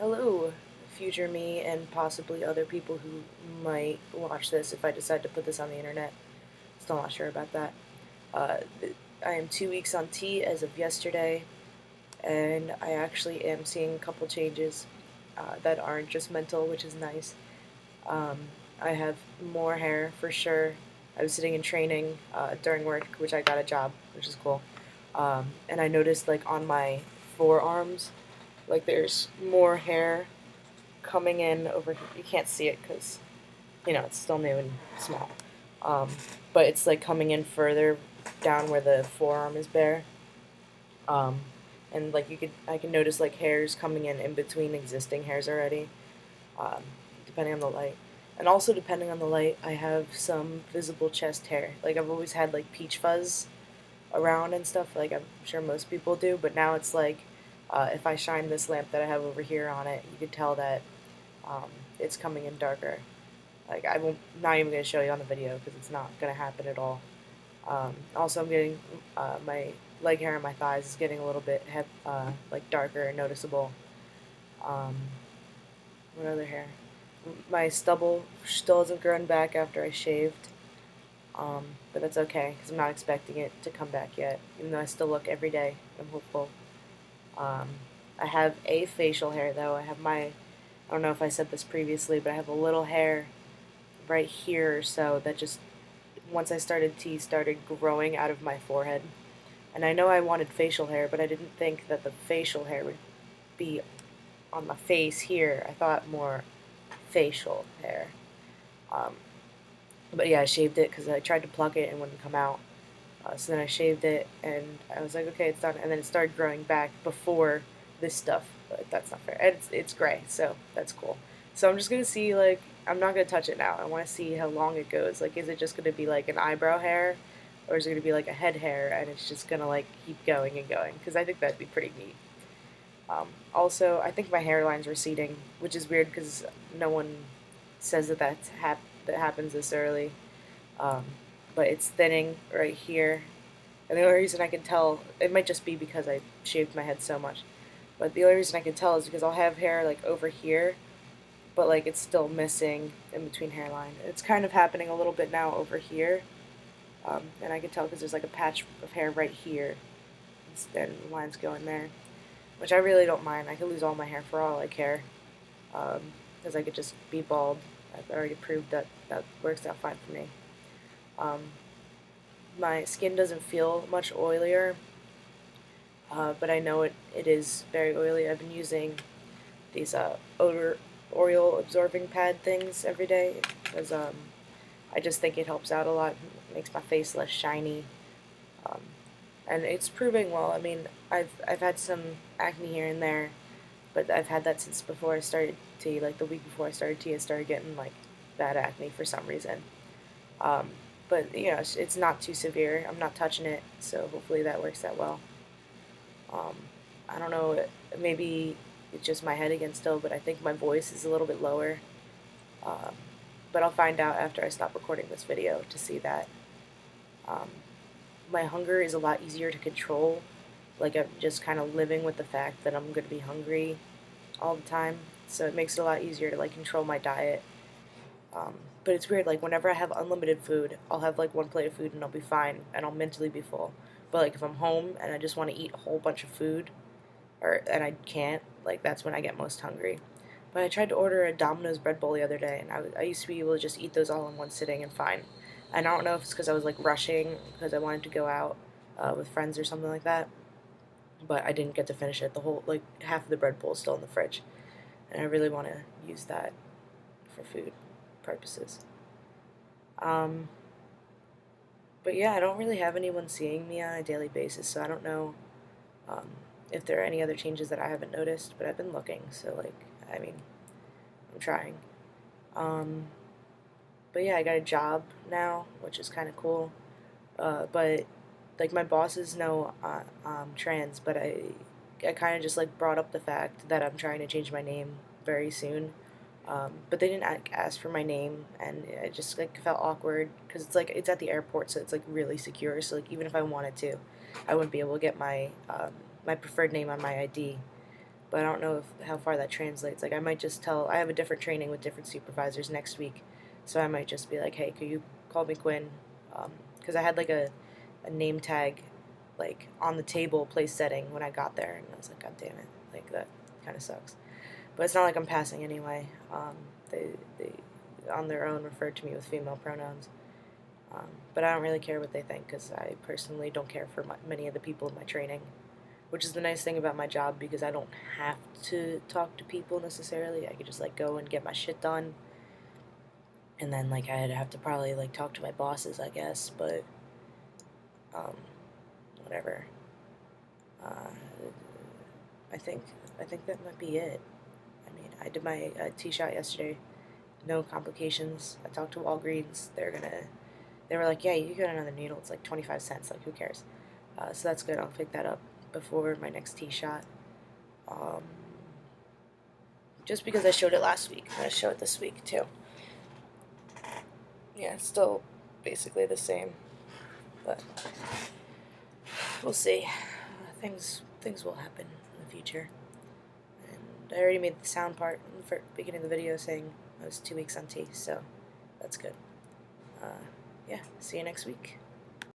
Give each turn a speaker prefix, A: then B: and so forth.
A: Hello, future me, and possibly other people who might watch this if I decide to put this on the internet. Still not sure about that. Uh, I am 2 weeks on T as of yesterday, and I actually am seeing a couple changes that aren't just mental, which is nice. Um, I have more hair for sure. I was sitting in training during work, which I got a job, which is cool. And I noticed like on my forearms, like there's more hair coming in over here. You can't see it because, it's still new and small. Um, but it's like coming in further down where the forearm is bare. Um, and like I can notice like hairs coming in between existing hairs already, um, depending on the light. And also depending on the light, I have some visible chest hair. Like I've always had like peach fuzz around and stuff, like I'm sure most people do, but now it's like if I shine this lamp that I have over here on it, you can tell that um, it's coming in darker. Like I won't, not even gonna show you on the video because it's not gonna happen at all. Also, I'm getting my leg hair on my thighs is getting a little bit like darker and noticeable. Um, what other hair? My stubble still hasn't grown back after I shaved, but that's okay because I'm not expecting it to come back yet. Even though I still look every day, I'm hopeful. Um, I have a facial hair though. I don't know if I said this previously, but I have a little hair right here or so that just once I started T started growing out of my forehead. And I know I wanted facial hair, but I didn't think that the facial hair would be on my face here. I thought more facial hair. Um, but yeah, I shaved it because I tried to pluck it and it wouldn't come out. So then I shaved it and I was like, okay, it's done. And then it started growing back before this stuff, but that's not fair. And it's gray, so that's cool. So I'm just gonna see like I'm not gonna touch it now. I want to see how long it goes. Like, is it just gonna be like an eyebrow hair, or is it gonna be like a head hair and it's just gonna like keep going and going? Because I think that'd be pretty neat. Also, I think my hairline's receding, which is weird because no one says that happens this early. Um, but it's thinning right here. And the only reason I can tell, it might just be because I shaved my head so much, but the only reason I can tell is because I'll have hair like over here, but like it's still missing in between hairline. It's kind of happening a little bit now over here, and I can tell because there's like a patch of hair right here, and the lines go in there, which I really don't mind. I could lose all my hair for all I care, because I could just be bald. I've already proved that that works out fine for me. Um, my skin doesn't feel much oilier, but I know it is very oily. I've been using these oil absorbing pad things every day because I just think it helps out a lot. It makes my face less shiny, um, and it's proving well. I mean, I've had some acne here and there, but I've had that since before I started T. Like the week before I started T, I started getting like bad acne for some reason. Um, but it's not too severe. I'm not touching it, so hopefully that works out well. Um, I don't know, maybe it's just my head again still, but I think my voice is a little bit lower. Um, but I'll find out after I stop recording this video to see that. Um, my hunger is a lot easier to control. Like I'm just kind of living with the fact that I'm going to be hungry all the time. So it makes it a lot easier to like control my diet. Um, but it's weird, like whenever I have unlimited food, I'll have like one plate of food and I'll be fine and I'll mentally be full. But like if I'm home and I just want to eat a whole bunch of food, and I can't, like that's when I get most hungry. But I tried to order a Domino's bread bowl the other day, and I used to be able to just eat those all in one sitting and fine. And I don't know if it's because I was like rushing because I wanted to go out with friends or something like that, but I didn't get to finish it. The whole like half of the bread bowl is still in the fridge, and I really want to use that for food purposes. Um, but yeah, I don't really have anyone seeing me on a daily basis, so I don't know um, if there are any other changes that I haven't noticed, but I've been looking, so like, I mean, I'm trying. Um, but yeah, I got a job now, which is kind of cool. But like my bosses know trans, but I kind of just like brought up the fact that I'm trying to change my name very soon. But they didn't ask for my name, and it just like felt awkward because it's like it's at the airport, so it's like really secure. So like even if I wanted to, I wouldn't be able to get my my preferred name on my ID. but I don't know how far that translates. Like, I might just tell, I have a different training with different supervisors next week, so I might just be like, hey, could you call me Quinn? Because I had like a name tag like on the table place setting when I got there, and I was like, God damn it, like that kind of sucks. But it's not like I'm passing anyway. They on their own referred to me with female pronouns. But I don't really care what they think because I personally don't care for many of the people in my training, which is the nice thing about my job because I don't have to talk to people necessarily. I could just like go and get my shit done, and then like I'd have to probably like talk to my bosses, I guess, but um, whatever. Uh, I think I think that might be it. I mean, I did my T-shot yesterday, no complications. I talked to Walgreens. They were like, yeah, you can get another needle. It's like 25 cents. Like, who cares? So that's good. I'll pick that up before my next T-shot. Um, just because I showed it last week, I'm gonna show it this week too. Yeah, it's still basically the same, but we'll see. Things will happen in the future. And I already made the sound part in the beginning of the video saying I was 2 weeks on T, so that's good. Yeah, see you next week.